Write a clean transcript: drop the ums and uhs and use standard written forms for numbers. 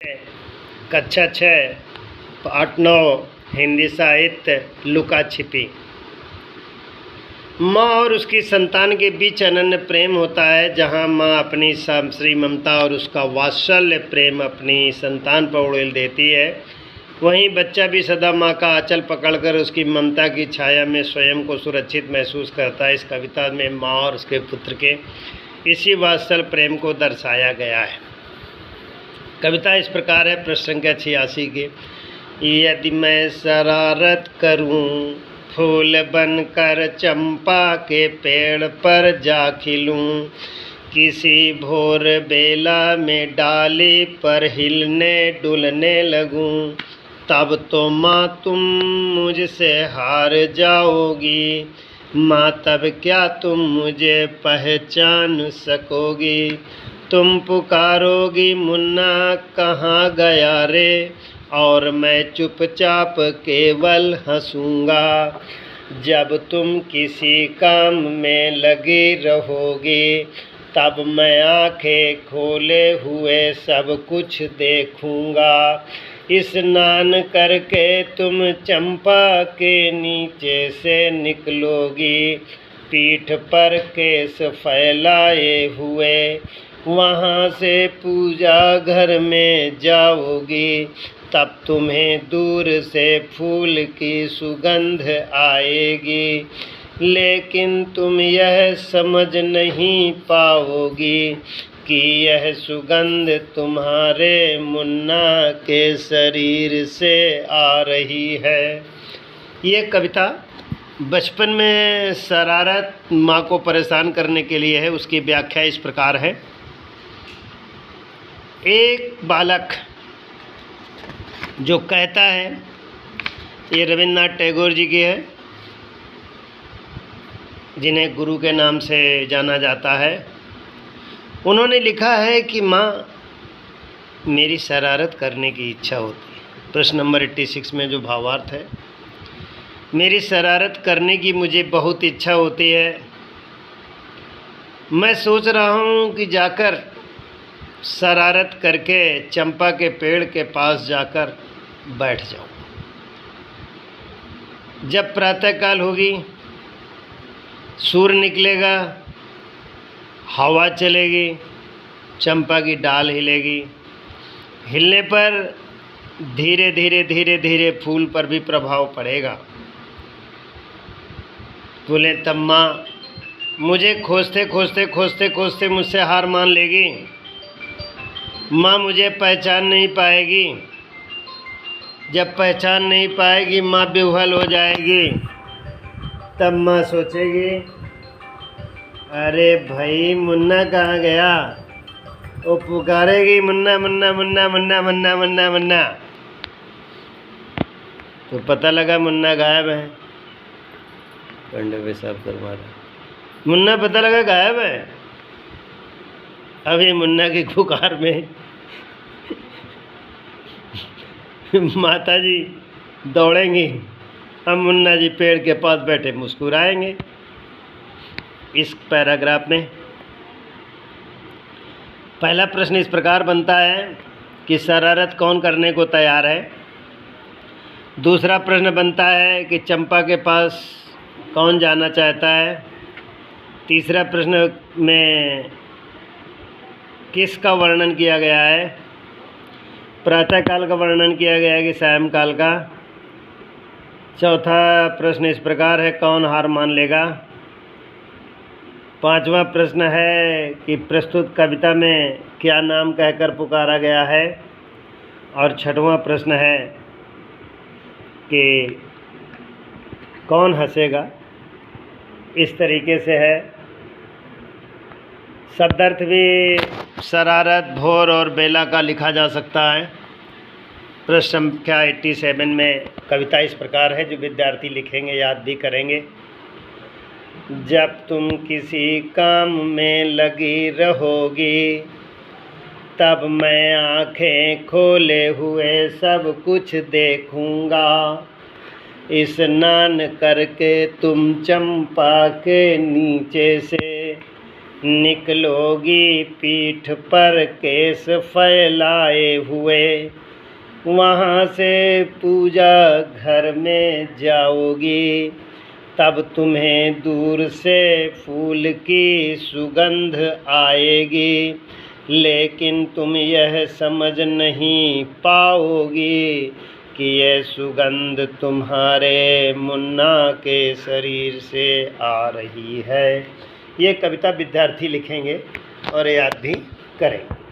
कक्षा 6 पाठ 9 हिंदी साहित्य लुका छिपी। माँ और उसकी संतान के बीच अनन्य प्रेम होता है। जहाँ माँ अपनी श्री ममता और उसका वात्सल्य प्रेम अपनी संतान पर उड़ेल देती है, वहीं बच्चा भी सदा माँ का आंचल पकड़कर उसकी ममता की छाया में स्वयं को सुरक्षित महसूस करता है। इस कविता में माँ और उसके पुत्र के इसी वात्सल्य प्रेम को दर्शाया गया है। कविता इस प्रकार है, प्रश्न संख्या 86 की। यदि मैं शरारत करूं, फूल बनकर चंपा के पेड़ पर जा खिलूं, किसी भोर बेला में डाली पर हिलने डुलने लगूं, तब तो माँ तुम मुझसे हार जाओगी। माँ तब क्या तुम मुझे पहचान सकोगी। तुम पुकारोगी मुन्ना कहाँ गया रे, और मैं चुपचाप केवल हंसूंगा। जब तुम किसी काम में लगी रहोगी, तब मैं आंखें खोले हुए सब कुछ देखूंगा। स्नान करके तुम चंपा के नीचे से निकलोगी, पीठ पर केस फैलाए हुए वहाँ से पूजा घर में जाओगी। तब तुम्हें दूर से फूल की सुगंध आएगी, लेकिन तुम यह समझ नहीं पाओगी कि यह सुगंध तुम्हारे मुन्ना के शरीर से आ रही है। ये कविता बचपन में शरारत माँ को परेशान करने के लिए है। उसकी व्याख्या इस प्रकार है। एक बालक जो कहता है, ये रविन्द्रनाथ टैगोर जी की है, जिन्हें गुरु के नाम से जाना जाता है। उन्होंने लिखा है कि माँ, मेरी शरारत करने की इच्छा होती है। प्रश्न नंबर 86 में जो भावार्थ है, मेरी शरारत करने की मुझे बहुत इच्छा होती है। मैं सोच रहा हूँ कि जाकर शरारत करके चंपा के पेड़ के पास जाकर बैठ जाऊँ। जब प्रातःकाल होगी, सूर्य निकलेगा, हवा चलेगी, चंपा की डाल हिलेगी। हिलने पर धीरे धीरे धीरे धीरे फूल पर भी प्रभाव पड़ेगा। बोले तब माँ मुझे खोजते खोजते खोजते खोजते मुझसे हार मान लेगी। माँ मुझे पहचान नहीं पाएगी। जब पहचान नहीं पाएगी, माँ बेवहल हो जाएगी। तब माँ सोचेगी, अरे भाई मुन्ना कहाँ गया। वो पुकारेगी मुन्ना मुन्ना मुन्ना मुन्ना मुन्ना मुन्ना मुन्ना। तो पता लगा मुन्ना गायब है। कंडे पेशाब करवा रहा। मुन्ना पता लगा गायब है। अब ये मुन्ना की पुकार में माता जी दौड़ेंगी। अब मुन्ना जी पेड़ के पास बैठे मुस्कुराएंगे। इस पैराग्राफ में पहला प्रश्न इस प्रकार बनता है कि शरारत कौन करने को तैयार है। दूसरा प्रश्न बनता है कि चंपा के पास कौन जाना चाहता है। तीसरा प्रश्न में किसका वर्णन किया गया है। प्रातःकाल का वर्णन किया गया है कि सायंकाल का। चौथा प्रश्न इस प्रकार है, कौन हार मान लेगा। पांचवा प्रश्न है कि प्रस्तुत कविता में क्या नाम कहकर पुकारा गया है। और छठवां प्रश्न है कि कौन हंसेगा। इस तरीके से है। शब्दार्थ भी शरारत, भोर और बेला का लिखा जा सकता है। प्रश्न संख्या 87 में कविता इस प्रकार है, जो विद्यार्थी लिखेंगे याद भी करेंगे। जब तुम किसी काम में लगी रहोगी, तब मैं आंखें खोले हुए सब कुछ देखूंगा। स्नान करके तुम चंपा के नीचे से निकलोगी पीठ पर केस फैलाए हुए, वहाँ से पूजा घर में जाओगी, तब तुम्हें दूर से फूल की सुगंध आएगी, लेकिन तुम यह समझ नहीं पाओगी कि यह सुगंध तुम्हारे मुन्ना के शरीर से आ रही है। ये कविता विद्यार्थी लिखेंगे और याद भी करेंगे।